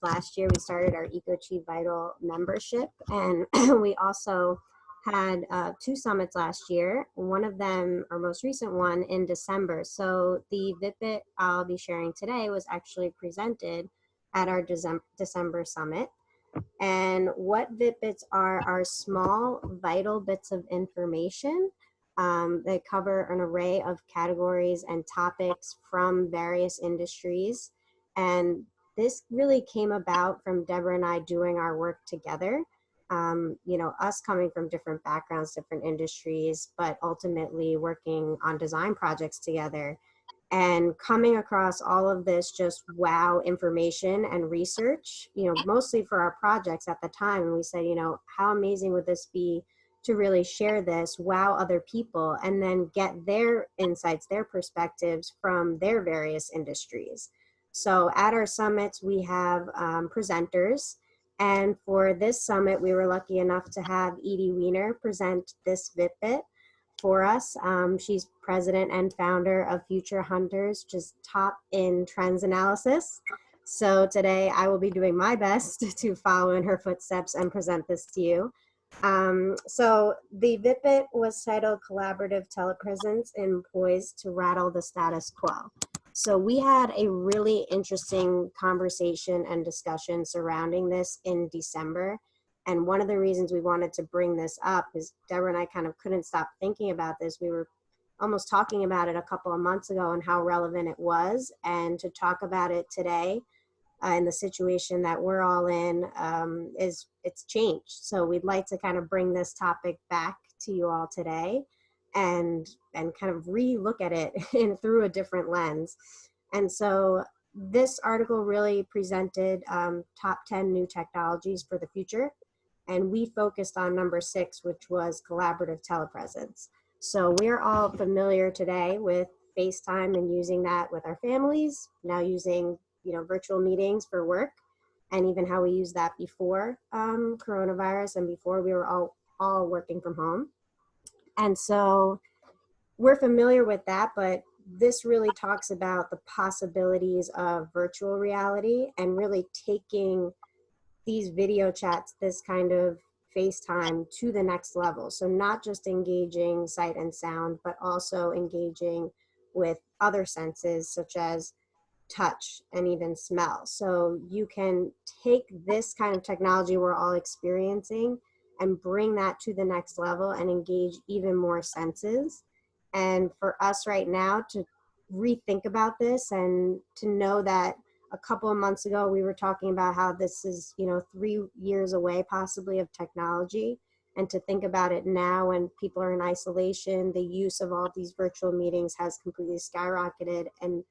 last year we started our EcoChi Vital membership, and we also had 2 summits last year. One of them, our most recent one, in December. So the VitBit I'll be sharing today was actually presented at our December summit. And what VitBits are small, vital bits of information. They cover an array of categories and topics from various industries. And this really came about from Deborah and I doing our work together. You know, us coming from different backgrounds, different industries, but ultimately working on design projects together. And coming across all of this just wow information and research, you know, mostly for our projects at the time. And we said, you know, how amazing would this be to really share this, wow other people, and then get their insights, their perspectives from their various industries. So at our summits, we have presenters. And for this summit, we were lucky enough to have Edie Weiner present this VitBit for us. She's president and founder of Future Hunters, which is top in trends analysis. So today I will be doing my best to follow in her footsteps and present this to you. So the VitBit was titled Collaborative Telepresence and Poised to Rattle the Status Quo. So we had a really interesting conversation and discussion surrounding this in December. And one of the reasons we wanted to bring this up is Deborah and I kind of couldn't stop thinking about this. We were almost talking about it a couple of months ago and how relevant it was. And to talk about it today in the situation that we're all in it's changed. So we'd like to kind of bring this topic back to you all today and kind of re-look at it through a different lens. And so this article really presented top 10 new technologies for the future. And we focused on number 6, which was collaborative telepresence. So we're all familiar today with FaceTime and using that with our families, now using, you know, virtual meetings for work, and even how we used that before coronavirus and before we were all working from home. And so we're familiar with that, but this really talks about the possibilities of virtual reality and really taking these video chats, this kind of FaceTime, to the next level. So not just engaging sight and sound, but also engaging with other senses such as touch and even smell. So you can take this kind of technology we're all experiencing and bring that to the next level and engage even more senses. And for us right now to rethink about this and to know that a couple of months ago, we were talking about how this is, you know, 3 years away possibly of technology. And to think about it now when people are in isolation, the use of all these virtual meetings has completely skyrocketed. And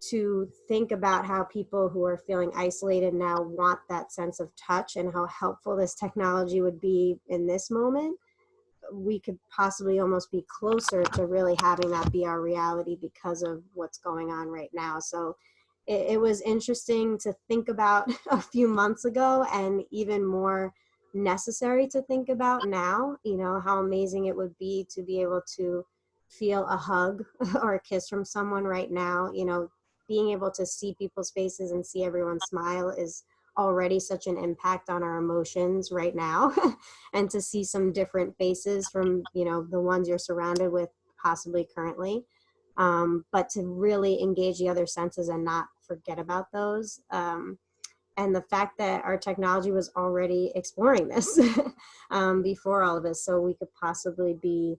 to think about how people who are feeling isolated now want that sense of touch and how helpful this technology would be in this moment, we could possibly almost be closer to really having that be our reality because of what's going on right now. So it was interesting to think about a few months ago, and even more necessary to think about now. You know, how amazing it would be to be able to feel a hug or a kiss from someone right now. You know, being able to see people's faces and see everyone smile is already such an impact on our emotions right now. And to see some different faces from, you know, the ones you're surrounded with possibly currently, but to really engage the other senses and not forget about those. And the fact that our technology was already exploring this before all of this, so we could possibly be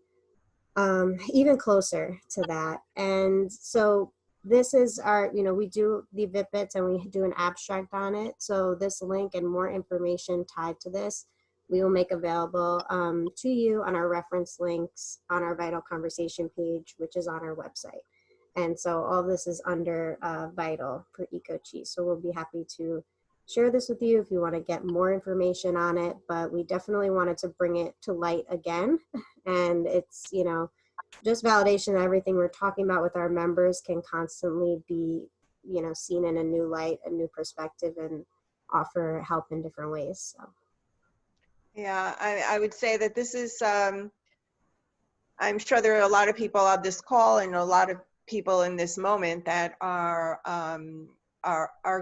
even closer to that. And so this is our, you know, we do the VIPITs and we do an abstract on it. So this link and more information tied to this, we will make available to you on our reference links on our Vital Conversation page, which is on our website. And so all this is under Vital for EcoChi. So we'll be happy to share this with you if you want to get more information on it, but we definitely wanted to bring it to light again. And it's, you know, just validation that everything we're talking about with our members can constantly be, you know, seen in a new light, a new perspective, and offer help in different ways. So. Yeah, I would say that this is, I'm sure there are a lot of people on this call and a lot of people in this moment that are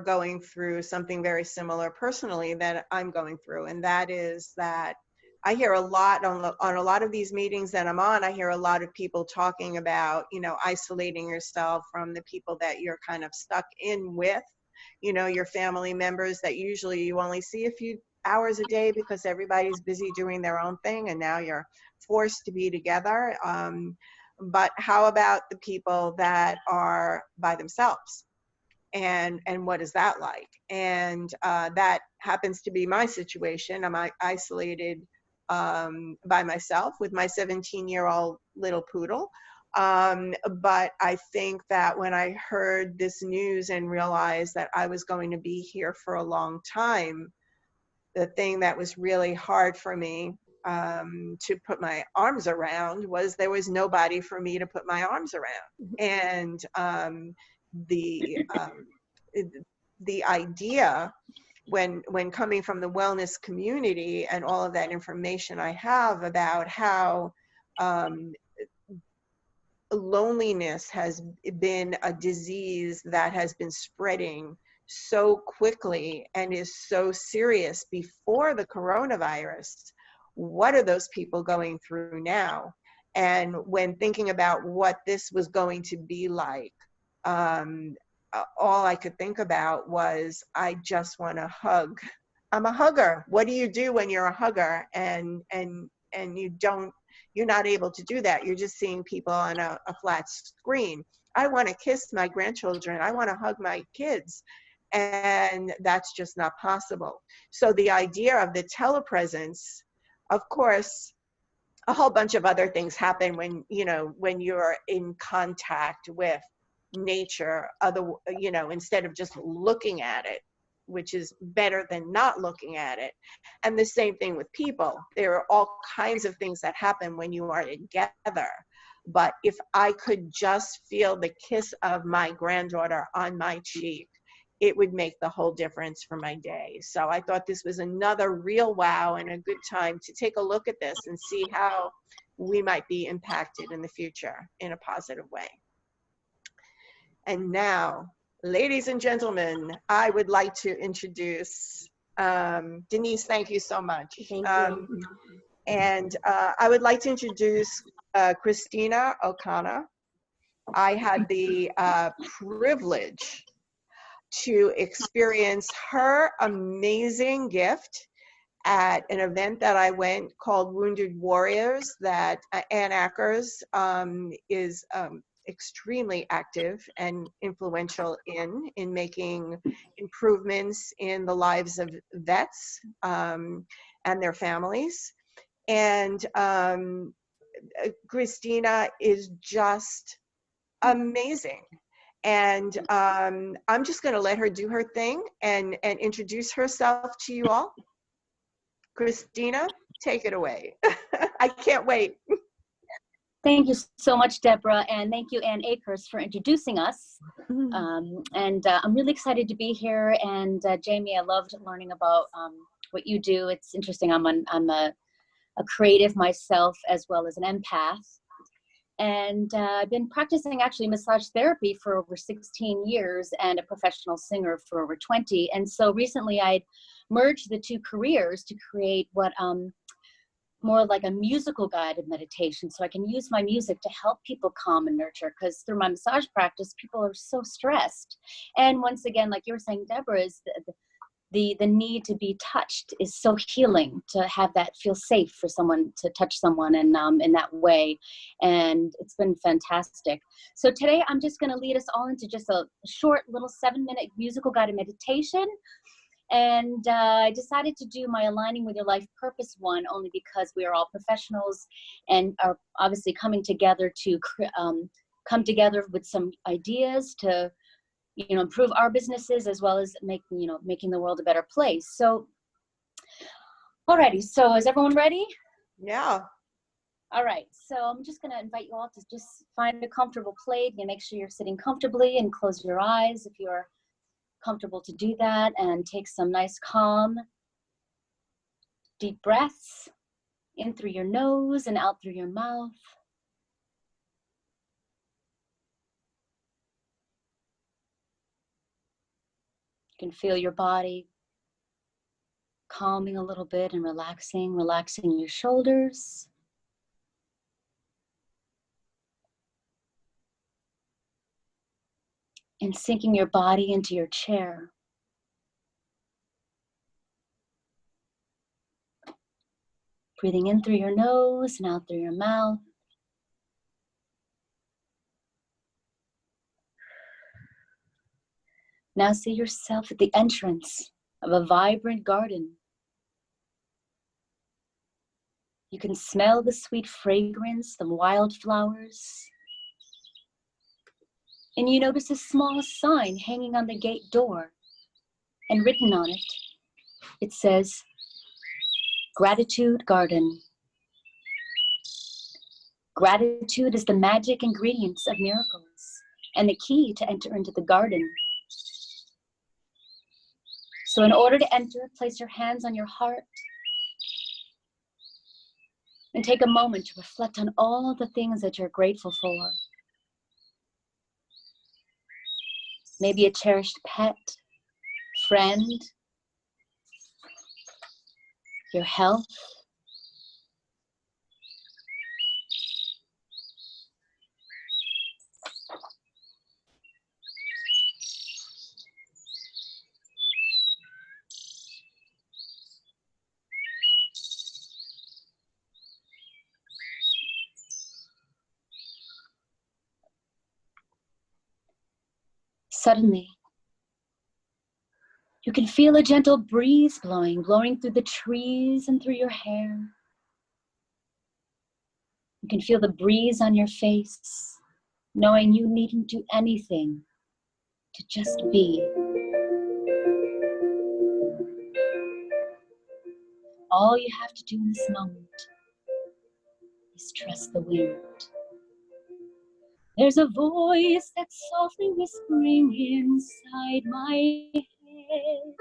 going through something very similar personally that I'm going through. And that is that I hear a lot on a lot of these meetings that I'm on, I hear a lot of people talking about, you know, isolating yourself from the people that you're kind of stuck in with, you know, your family members that usually you only see a few hours a day because everybody's busy doing their own thing and now you're forced to be together. But how about the people that are by themselves? And what is that like? And that happens to be my situation. I'm isolated by myself with my 17-year-old little poodle. But I think that when I heard this news and realized that I was going to be here for a long time, the thing that was really hard for me to put my arms around was there was nobody for me to put my arms around. And the idea when coming from the wellness community and all of that information I have about how loneliness has been a disease that has been spreading so quickly and is so serious before the coronavirus. What are those people going through now? And when thinking about what this was going to be like, all I could think about was, I just want to hug. I'm a hugger. What do you do when you're a hugger and you're not able to do that? You're just seeing people on a flat screen. I want to kiss my grandchildren. I want to hug my kids. And that's just not possible. So the idea of the telepresence, of course, a whole bunch of other things happen when you're in contact with nature, instead of just looking at it, which is better than not looking at it. And the same thing with people. There are all kinds of things that happen when you are together. But if I could just feel the kiss of my granddaughter on my cheek, it would make the whole difference for my day. So I thought this was another real wow and a good time to take a look at this and see how we might be impacted in the future in a positive way. And now, ladies and gentlemen, I would like to introduce Denise. Thank you so much. Thank you. And I would like to introduce Christina O'Connor. I had the privilege to experience her amazing gift at an event that I went called Wounded Warriors that Ann Ackers is extremely active and influential in making improvements in the lives of vets and their families. And Christina is just amazing. And I'm just going to let her do her thing and introduce herself to you all. Christina, take it away. I can't wait. Thank you so much, Deborah, and thank you, Ann Akers, for introducing us. I'm really excited to be here. And Jamie, I loved learning about what you do. It's interesting. I'm a creative myself as well as an empath. And I've been practicing actually massage therapy for over 16 years and a professional singer for over 20. And so recently I'd merged the two careers to create what more like a musical guided meditation. So I can use my music to help people calm and nurture, because through my massage practice, people are so stressed. And once again, like you were saying, Deborah, is the need to be touched is so healing, to have that feel safe for someone to touch someone and in that way. And it's been fantastic. So today I'm just going to lead us all into just a short little 7-minute musical guided meditation. And I decided to do my aligning with your life purpose one only because we are all professionals and are obviously coming together to come together with some ideas to improve our businesses as well as making the world a better place. So, alrighty. So, is everyone ready? Yeah. All right. So, I'm just going to invite you all to just find a comfortable place. You make sure you're sitting comfortably and close your eyes if you're comfortable to do that, and take some nice, calm, deep breaths in through your nose and out through your mouth. You can feel your body calming a little bit and relaxing your shoulders. And sinking your body into your chair. Breathing in through your nose and out through your mouth. Now see yourself at the entrance of a vibrant garden. You can smell the sweet fragrance of wildflowers. And you notice a small sign hanging on the gate door, and written on it, it says, Gratitude Garden. Gratitude is the magic ingredients of miracles and the key to enter into the garden. So in order to enter, place your hands on your heart and take a moment to reflect on all the things that you're grateful for. Maybe a cherished pet, friend, your health. Suddenly, you can feel a gentle breeze blowing through the trees and through your hair. You can feel the breeze on your face, knowing you needn't do anything to just be. All you have to do in this moment is trust the wind. There's a voice that's softly whispering inside my head,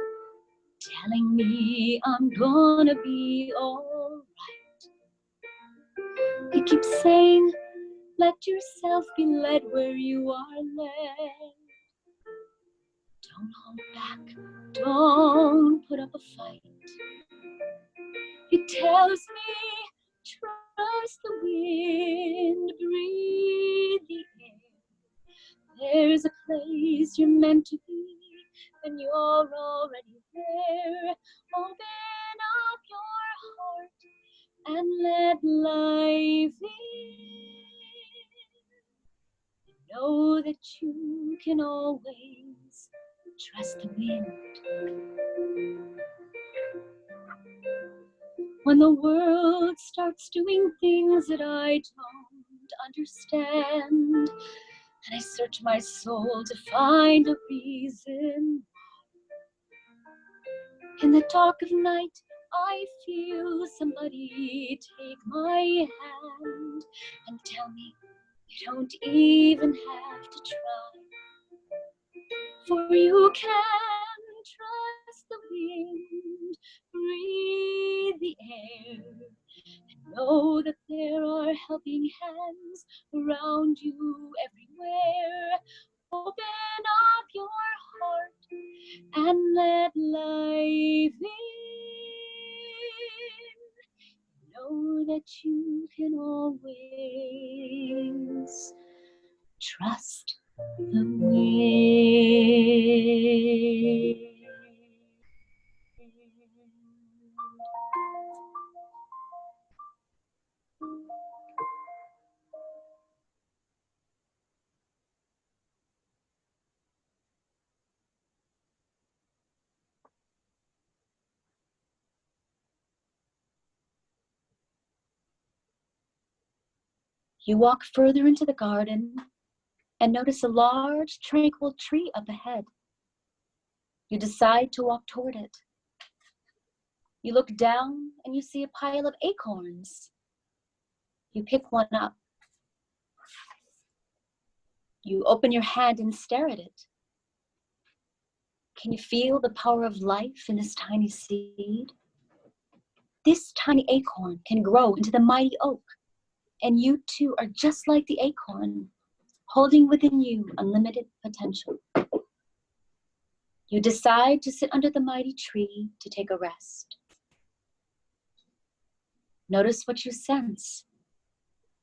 telling me I'm gonna be all right. It keeps saying, let yourself be led where you are led. Don't hold back, don't put up a fight. It tells me, trust the wind, breathe the air. There's a place you're meant to be, and you're already there. Open up your heart and let life in. Know that you can always trust the wind. When the world starts doing things that I don't understand, and I search my soul to find a reason, in the dark of night, I feel somebody take my hand and tell me you don't even have to try, for you can trust the wind, breathe the air, and know that there are helping hands around you everywhere. Open up your heart and let life in. Know that you can always trust the wind. You walk further into the garden and notice a large, tranquil tree up ahead. You decide to walk toward it. You look down and you see a pile of acorns. You pick one up. You open your hand and stare at it. Can you feel the power of life in this tiny seed? This tiny acorn can grow into the mighty oak, and you too are just like the acorn, holding within you unlimited potential. You decide to sit under the mighty tree to take a rest. Notice what you sense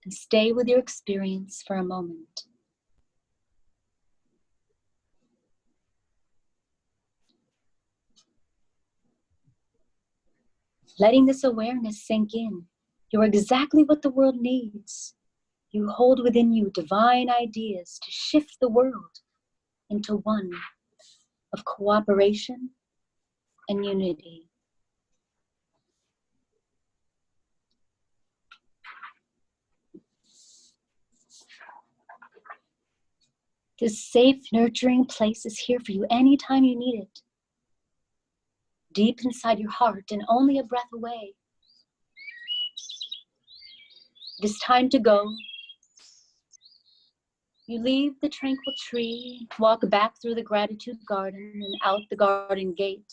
and stay with your experience for a moment. Letting this awareness sink in, you're exactly what the world needs. You hold within you divine ideas to shift the world into one of cooperation and unity. This safe, nurturing place is here for you anytime you need it. Deep inside your heart and only a breath away. It is time to go. You leave the tranquil tree, walk back through the gratitude garden and out the garden gate.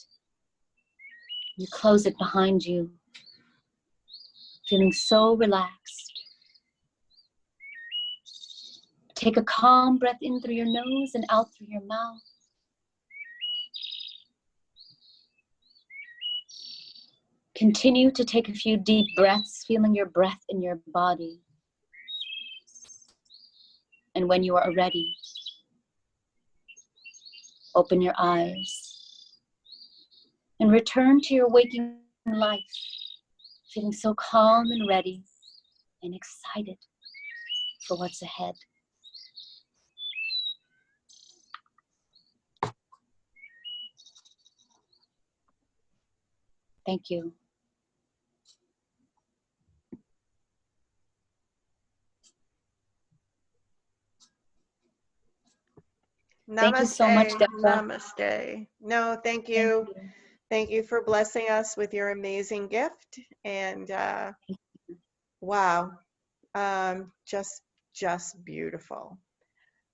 You close it behind you, feeling so relaxed. Take a calm breath in through your nose and out through your mouth. Continue to take a few deep breaths, feeling your breath in your body. And when you are ready, open your eyes and return to your waking life, feeling so calm and ready and excited for what's ahead. Thank you. Thank you so much, Deborah. Namaste. No, thank you. Thank you for blessing us with your amazing gift. And wow, just beautiful.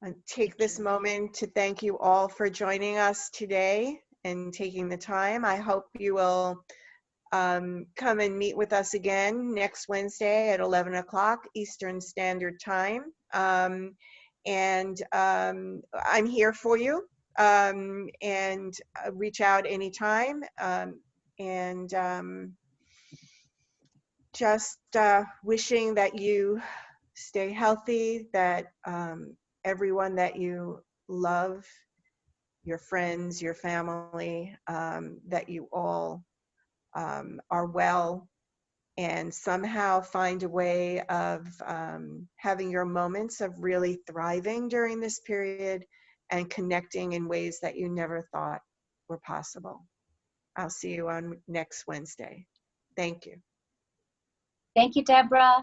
And take this moment to thank you all for joining us today and taking the time. I hope you will come and meet with us again next Wednesday at 11 o'clock Eastern Standard Time. And I'm here for you, and reach out anytime. Just wishing that you stay healthy, that everyone that you love, your friends, your family, that you all are well, and somehow find a way of having your moments of really thriving during this period and connecting in ways that you never thought were possible. I'll see you on next Wednesday. Thank you. Thank you, Deborah.